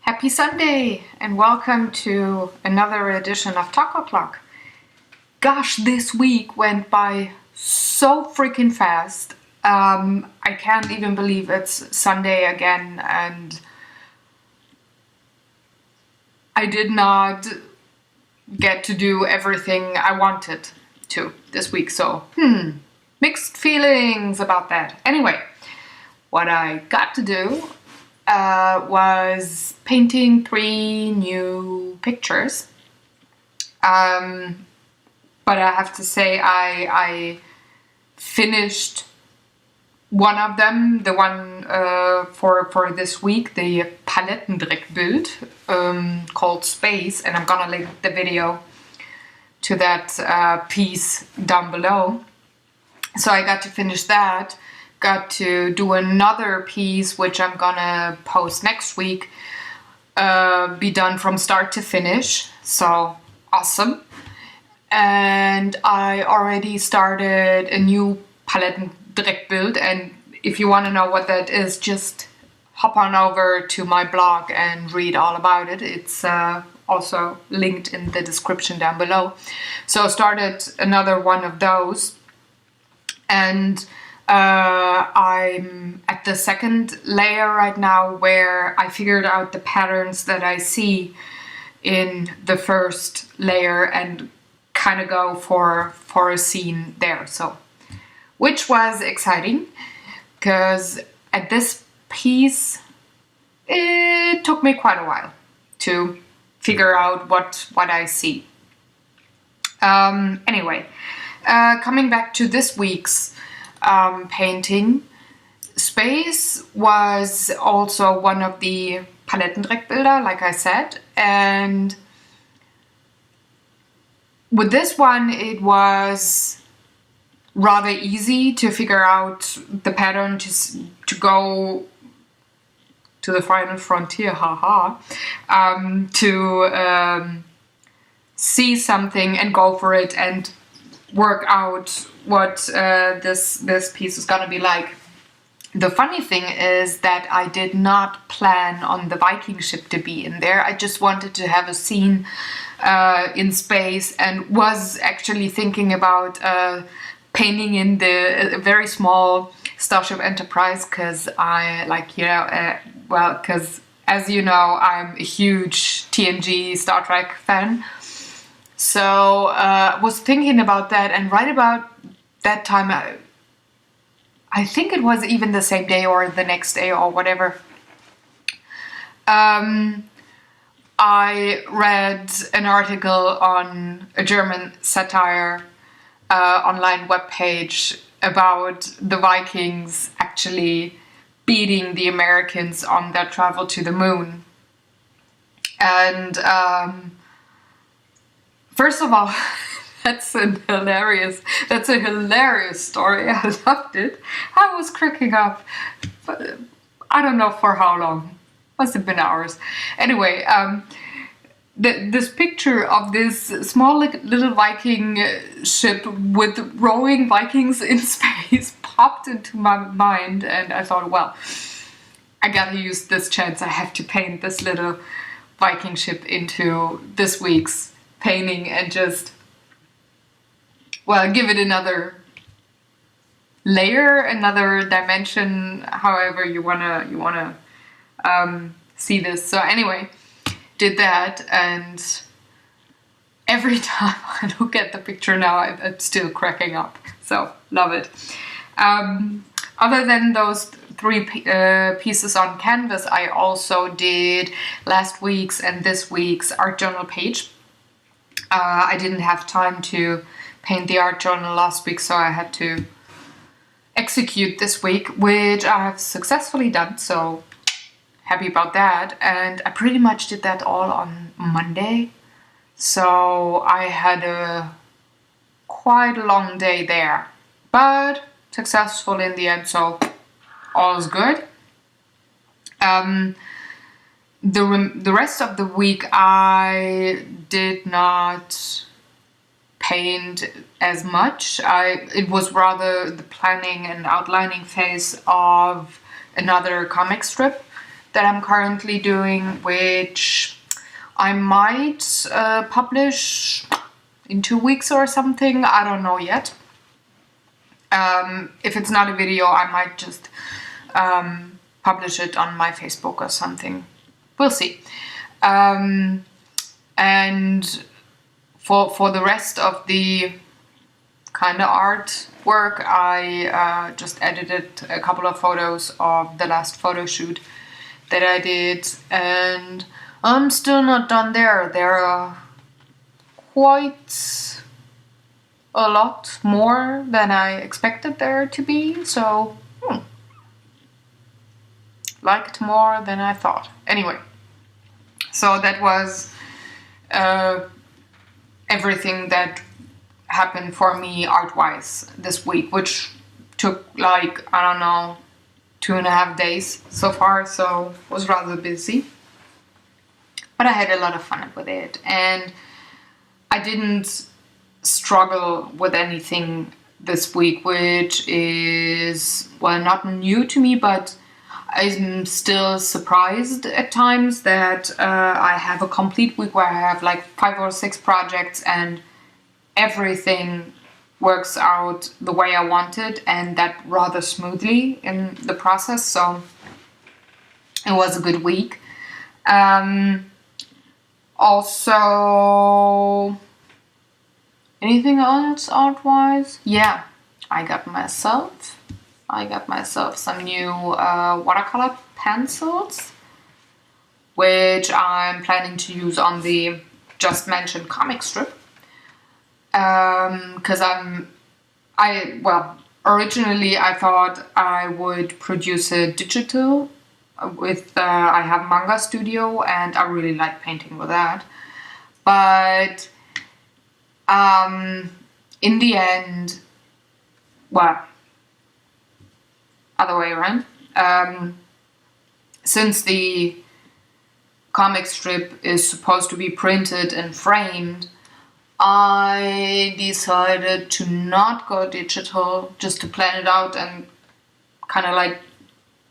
Happy Sunday and welcome to another edition of Talk O'Clock. Gosh, this week went by so freaking fast. I can't even believe it's Sunday again, and I did not get to do everything I wanted to this week, so mixed feelings about that. Anyway, what I got to do was painting 3 new pictures. But I have to say I finished one of them, the one for this week, the Palettendreckbild called Space, and I'm gonna link the video to that piece down below. So I got to finish that. Got to do another piece which I'm gonna post next week, be done from start to finish, so awesome. And I already started a new Palettendreckbild, and if you want to know what that is, just hop on over to my blog and read all about it. It's also linked in the description down below. So I started another one of those, and I'm at the second layer right now, where I figured out the patterns that I see in the first layer and kind of go for a scene there. So, which was exciting, because at this piece it took me quite a while to figure out what I see. Anyway, coming back to this week's painting, Space was also one of the Palettendreckbilder, like I said, and with this one it was rather easy to figure out the pattern to go to the final frontier, to see something and go for it and work out what this piece is gonna be like. The funny thing is that I did not plan on the Viking ship to be in there. I just wanted to have a scene in space, and was actually thinking about painting in the very small Starship Enterprise, because I because as you know, I'm a huge TNG Star Trek fan. So I was thinking about that, and right about that time, I think it was even the same day or the next day or whatever, I read an article on a German satire online webpage about the Vikings actually beating the Americans on their travel to the moon. And first of all, that's a hilarious story. I loved it. I was cracking up, but I don't know for how long. Must have been hours. Anyway, this picture of this small little Viking ship with rowing Vikings in space popped into my mind, and I thought, well, I gotta use this chance. I have to paint this little Viking ship into this week's painting and just, well, give it another layer, another dimension, however you wanna see this. So anyway, did that, and every time I look at the picture now, I'm still cracking up. So love it. Other than those 3 pieces on canvas, I also did last week's and this week's art journal page. I didn't have time to paint the art journal last week, so I had to execute this week, which I have successfully done, so happy about that. And I pretty much did that all on Monday, so I had a quite long day there, but successful in the end, so all is good. The rest of the week I did not paint as much. It was rather the planning and outlining phase of another comic strip that I'm currently doing, which I might publish in 2 weeks or something. I don't know yet. If it's not a video, I might just publish it on my Facebook or something. We'll see. And for the rest of the kind of artwork, I just edited a couple of photos of the last photo shoot that I did, and I'm still not done there. There are quite a lot more than I expected there to be, so liked more than I thought. Anyway, so that was everything that happened for me art-wise this week, which took like, I don't know, 2.5 days so far, so was rather busy. But I had a lot of fun with it, and I didn't struggle with anything this week, which is, well, not new to me, but I'm still surprised at times that I have a complete week where I have like 5 or 6 projects and everything works out the way I wanted, and that rather smoothly in the process. So it was a good week. Also, anything else art-wise? Yeah, I got myself some new watercolor pencils, which I'm planning to use on the just mentioned comic strip. Because originally I thought I would produce a digital with, I have Manga Studio and I really like painting with that. But in the end, well, other way around. Since the comic strip is supposed to be printed and framed, I decided to not go digital, just to plan it out and kind of like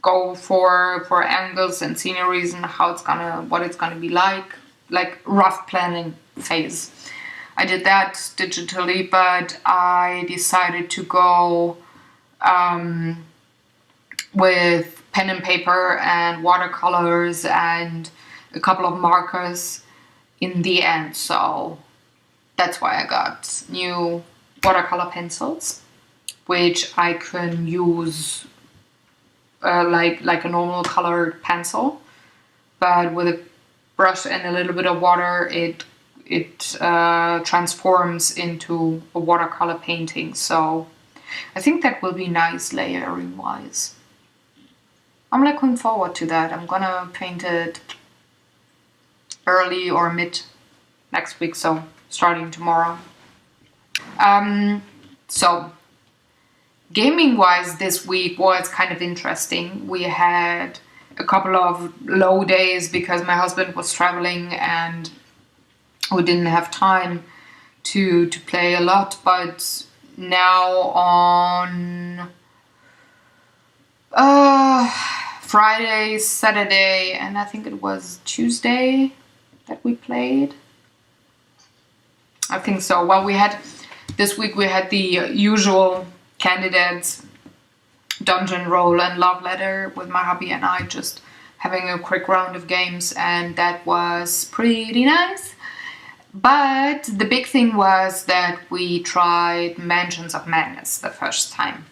go for angles and sceneries and what it's gonna be like rough planning phase. I did that digitally, but I decided to go with pen and paper and watercolors and a couple of markers in the end. So that's why I got new watercolor pencils, which I can use like a normal colored pencil, but with a brush and a little bit of water, it transforms into a watercolor painting. So I think that will be nice layering wise. I'm looking forward to that. I'm gonna paint it early or mid next week, so starting tomorrow. So gaming wise, this week was kind of interesting. We had a couple of low days because my husband was traveling and we didn't have time to play a lot, but now on Friday, Saturday, and I think it was Tuesday that we played. I think so. Well, this week we had the usual candidates, dungeon roll and love letter, with my hubby and I just having a quick round of games, and that was pretty nice. But the big thing was that we tried Mansions of Madness the first time.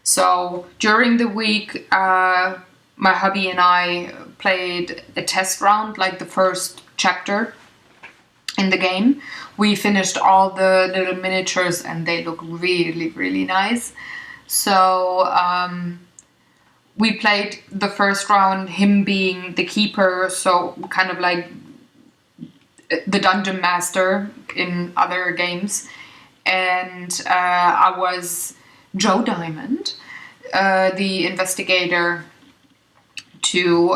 So during the week, my hubby and I played a test round, like the first chapter in the game. We finished all the little miniatures and they look really, really nice. So we played the first round, him being the keeper, so kind of like the dungeon master in other games. And I was Joe Diamond, the investigator, to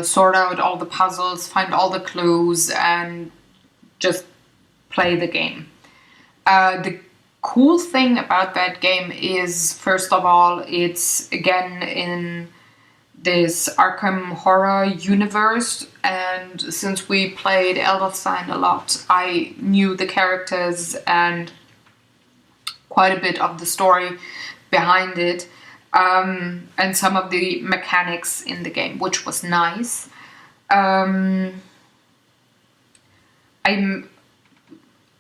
sort out all the puzzles, find all the clues, and just play the game. The cool thing about that game is, first of all, it's again in this Arkham horror universe, and since we played Elder Sign a lot, I knew the characters and quite a bit of the story behind it, and some of the mechanics in the game, which was nice.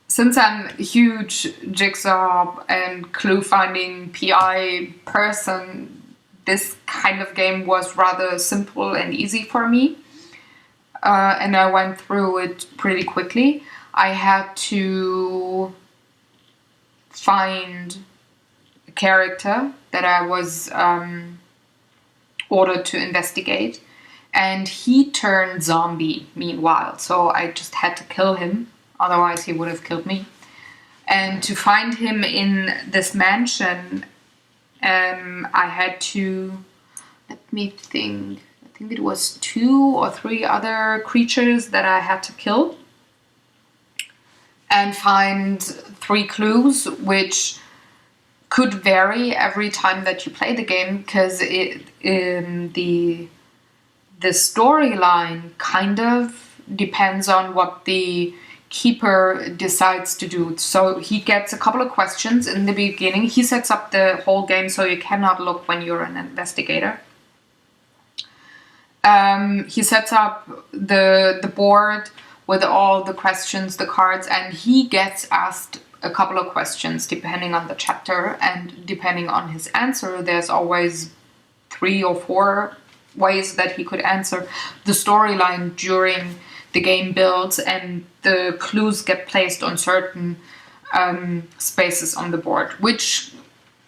Since I'm a huge jigsaw and clue finding PI person, this kind of game was rather simple and easy for me, and I went through it pretty quickly. I had to find a character that I was ordered to investigate, and he turned zombie meanwhile, so I just had to kill him, otherwise he would have killed me. And to find him in this mansion, I had to, let me think, I think it was 2 or 3 other creatures that I had to kill and find 3 clues, which could vary every time that you play the game, because the storyline kind of depends on what the keeper decides to do. So he gets a couple of questions in the beginning. He sets up the whole game so you cannot look when you're an investigator. He sets up the board with all the questions, the cards, and he gets asked a couple of questions depending on the chapter, and depending on his answer, there's always 3 or 4 ways that he could answer the storyline during the game builds, and the clues get placed on certain spaces on the board, which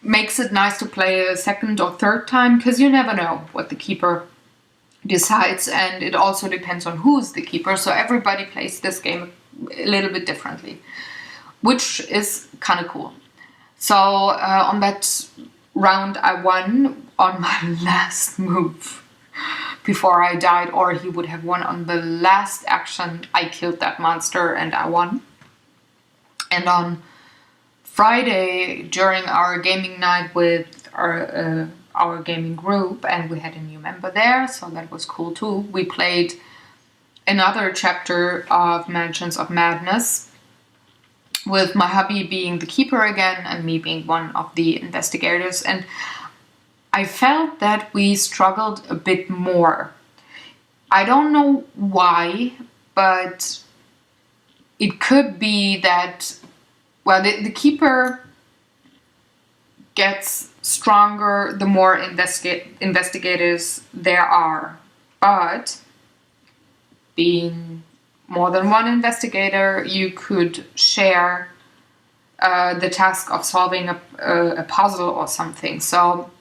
makes it nice to play a second or third time, because you never know what the keeper decides, and it also depends on who's the keeper, so everybody plays this game a little bit differently, which is kind of cool. So on that round I won on my last move before I died, or he would have won on the last action. I killed that monster and I won. And on Friday, during our gaming night with our gaming group, and we had a new member there, so that was cool too, we played another chapter of Mansions of Madness, with my hubby being the keeper again and me being one of the investigators, and I felt that we struggled a bit more. I don't know why, but it could be that, well, the keeper gets stronger the more investigators there are, but being more than one investigator, you could share the task of solving a puzzle or something. So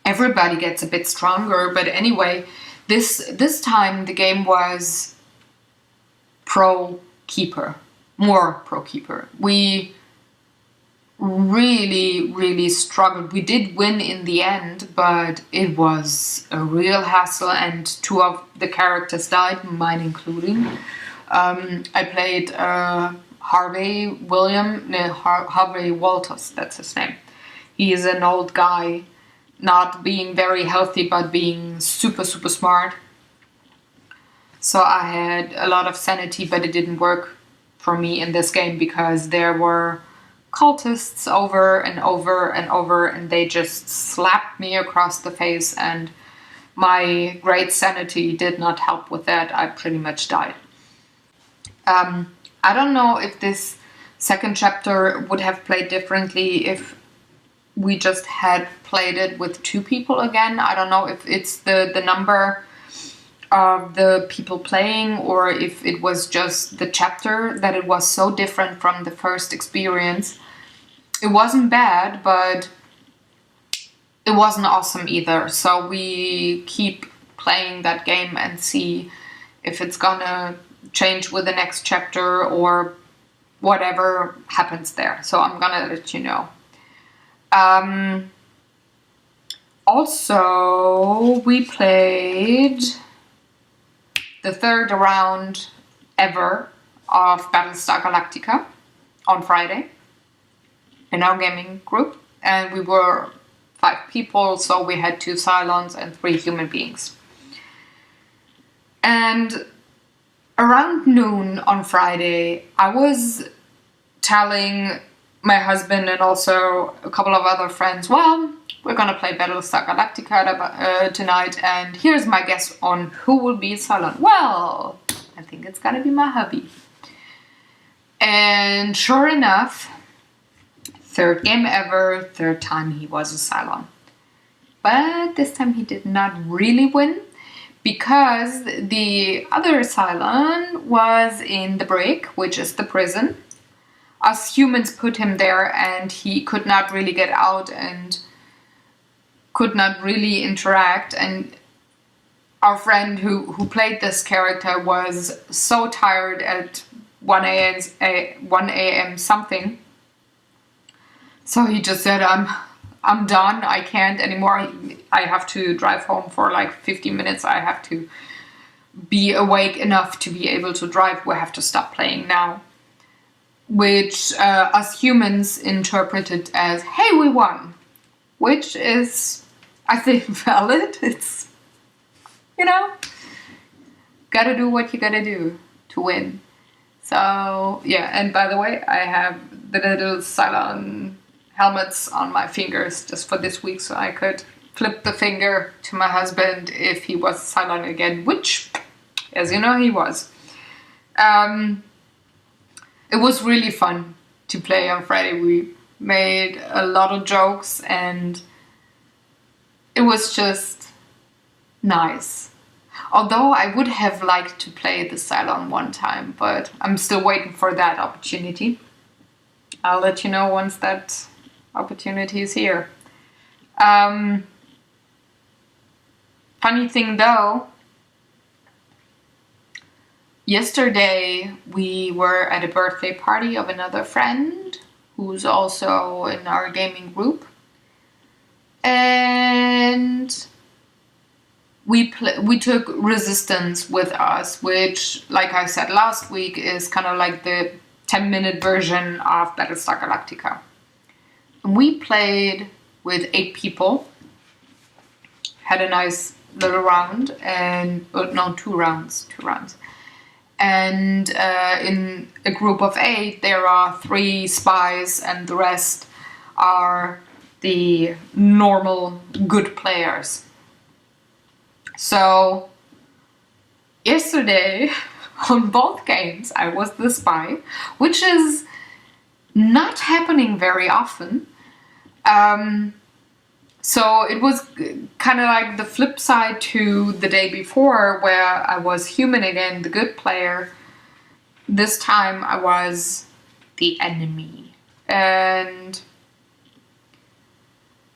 everybody gets a bit stronger. But anyway, this time the game was pro keeper, more pro keeper. We really struggled. We did win in the end, but it was a real hassle, and 2 of the characters died, mine including. I played Harvey Walters, that's his name. He is an old guy, not being very healthy, but being super smart. So I had a lot of sanity, but it didn't work for me in this game, because there were cultists over and over, and they just slapped me across the face, and my great sanity did not help with that. I pretty much died. I don't know if this second chapter would have played differently if we just had played it with 2 people again. I don't know if it's the number of the people playing, or if it was just the chapter that it was so different from the first experience. It wasn't bad, but it wasn't awesome either. So we keep playing that game and see if it's gonna change with the next chapter or whatever happens there. So I'm gonna let you know. Also, we played the 3rd round ever of Battlestar Galactica on Friday in our gaming group, and we were 5 people, so we had 2 Cylons and 3 human beings. And around noon on Friday, I was telling my husband and also a couple of other friends, well, we're gonna play Battlestar Galactica tonight, and here's my guess on who will be a Cylon. Well, I think it's gonna be my hubby. And sure enough, 3rd game ever, 3rd time he was a Cylon. But this time he did not really win, because the other Cylon was in the brig, which is the prison. Us humans put him there and he could not really get out and could not really interact. And our friend who played this character was so tired at 1 a.m. something. So he just said, I'm done, I can't anymore. I have to drive home for like 15 minutes. I have to be awake enough to be able to drive. We have to stop playing now. Which us humans interpreted as, hey, we won. Which is, I think, valid. It's, you know, gotta do what you gotta do to win. So, yeah, and by the way, I have the little Cylon helmets on my fingers just for this week, so I could flip the finger to my husband if he was Cylon again, which, as you know, he was. It was really fun to play on Friday. We made a lot of jokes and it was just nice. Although I would have liked to play the Cylon one time, but I'm still waiting for that opportunity. I'll let you know once that opportunity is here. Funny thing though, yesterday we were at a birthday party of another friend who's also in our gaming group, and we took Resistance with us, which, like I said last week, is kind of like the 10-minute version of Battlestar Galactica. And we played with 8 people, had a nice little round, and 2 rounds. And in a group of 8, there are 3 spies, and the rest are the normal good players. So yesterday on both games I was the spy, which is not happening very often. So it was kind of like the flip side to the day before, where I was human again, the good player. This time I was the enemy. And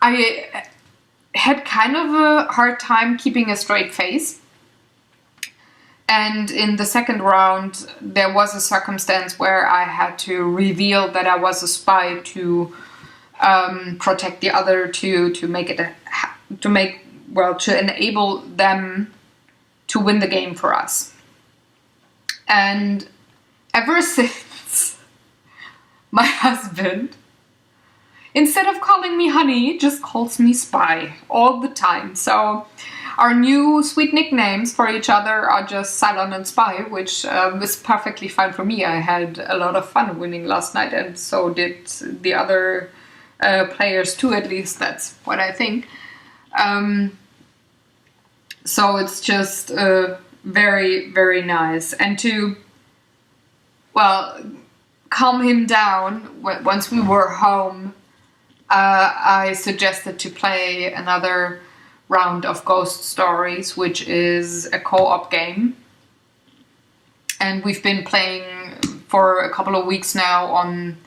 I had kind of a hard time keeping a straight face. And in the second round, there was a circumstance where I had to reveal that I was a spy to protect the other two, to enable them to win the game for us. And ever since, my husband, instead of calling me honey, just calls me spy all the time. So our new sweet nicknames for each other are just Cylon and Spy, which is perfectly fine for me. I had a lot of fun winning last night, and so did the other players too, at least that's what I think. So it's just very, very nice. And to, calm him down, once we were home, I suggested to play another round of Ghost Stories, which is a co-op game. And we've been playing for a couple of weeks now on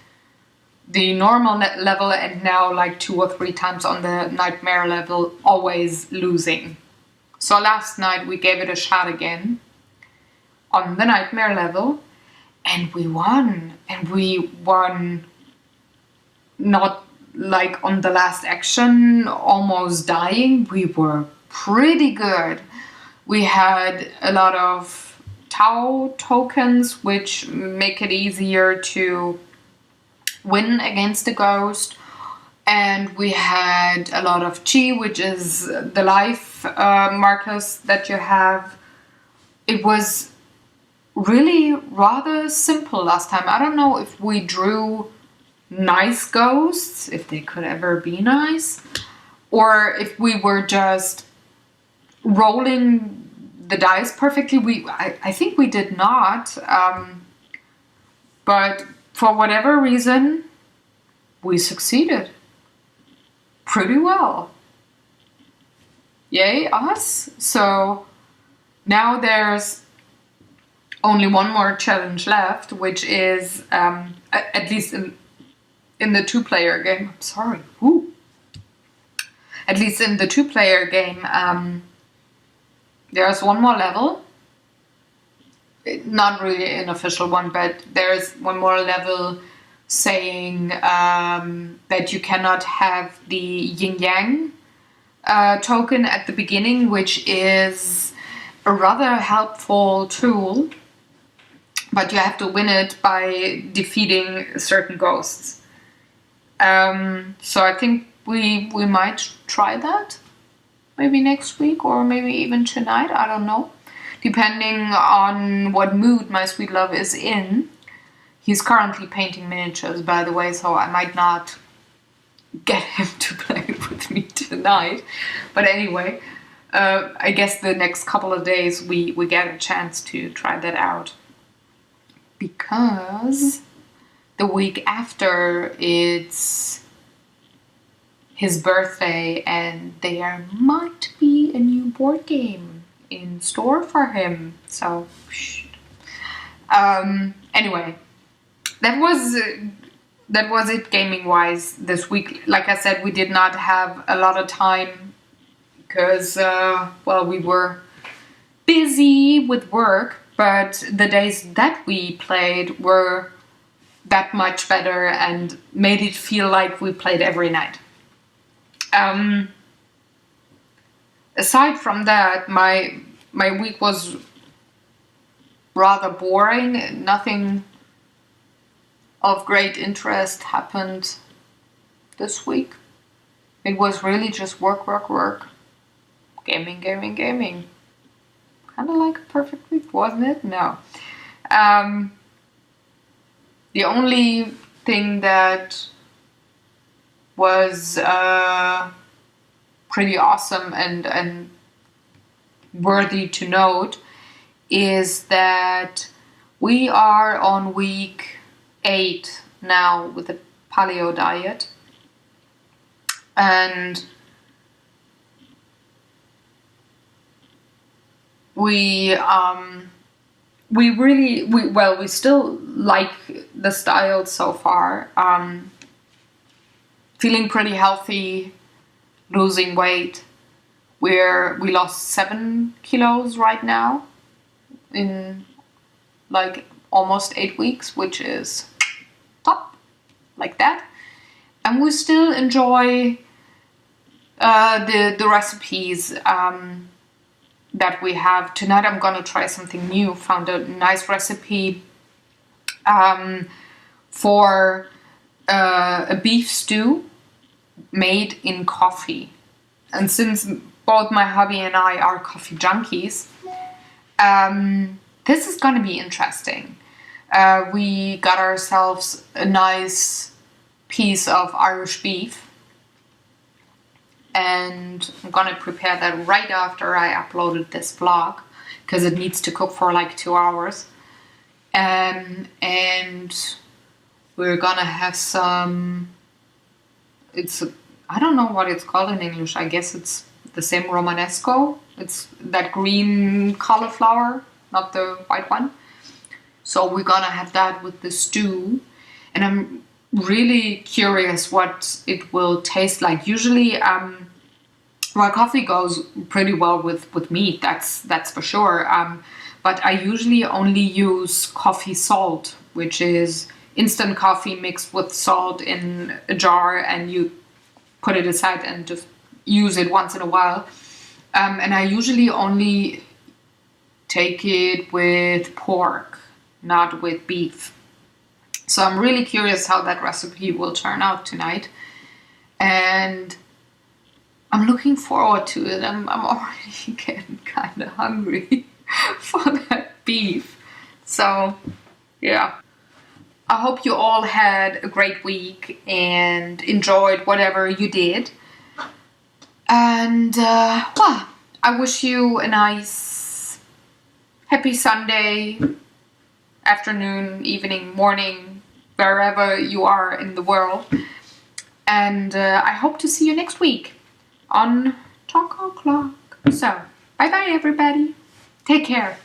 the normal level, and now like 2 or 3 times on the nightmare level, always losing. So last night we gave it a shot again on the nightmare level, and we won. And we won not like on the last action, almost dying. We were pretty good. We had a lot of Tau tokens, which make it easier to win against the ghost. And we had a lot of chi, which is the life markers that you have. It was really rather simple last time. I don't know if we drew nice ghosts, if they could ever be nice, or if we were just rolling the dice perfectly. I think we did not, but for whatever reason, we succeeded pretty well. Yay us! So now there's only one more challenge left, which is at least in the two-player game. I'm sorry. Woo. At least in the two-player game, there's one more level. Not really an official one, but there's one more level saying that you cannot have the yin-yang token at the beginning, which is a rather helpful tool, but you have to win it by defeating certain ghosts. So I think we might try that maybe next week or maybe even tonight, I don't know, depending on what mood my sweet love is in. He's currently painting miniatures, by the way, so I might not get him to play with me tonight. But anyway, I guess the next couple of days we get a chance to try that out. Because the week after it's his birthday and there might be a new board game in store for him. So, anyway, that was it gaming wise this week. Like I said, we did not have a lot of time because well, we were busy with work, but the days that we played were that much better and made it feel like we played every night. Aside from that, my week was rather boring. Nothing of great interest happened this week. It was really just work, gaming. Kind of like a perfect week, wasn't it? No. The only thing that was pretty awesome and worthy to note is that we are on week 8 now with the paleo diet, and we still like the style so far. Feeling pretty healthy, losing weight. We lost 7 kilos right now in like almost 8 weeks, which is top, like that. And we still enjoy the recipes that we have. Tonight I'm gonna try something new. Found a nice recipe for a beef stew made in coffee. And since both my hubby and I are coffee junkies, this is gonna be interesting. We got ourselves a nice piece of Irish beef, and I'm gonna prepare that right after I uploaded this vlog because it needs to cook for like 2 hours. And we're gonna have some, I don't know what it's called in English. I guess it's the same Romanesco. It's that green cauliflower, not the white one. So we're gonna have that with the stew, and I'm really curious what it will taste like. Usually, well, coffee goes pretty well with meat, that's for sure. But I usually only use coffee salt, which is instant coffee mixed with salt in a jar, and you put it aside and just use it once in a while. And I usually only take it with pork, not with beef. So I'm really curious how that recipe will turn out tonight. and I'm looking forward to it. I'm already getting kind of hungry for that beef. So, yeah. I hope you all had a great week and enjoyed whatever you did. And, well, I wish you a nice, happy Sunday, afternoon, evening, morning, wherever you are in the world. And I hope to see you next week on Talk O'Clock. So, bye bye everybody. Take care.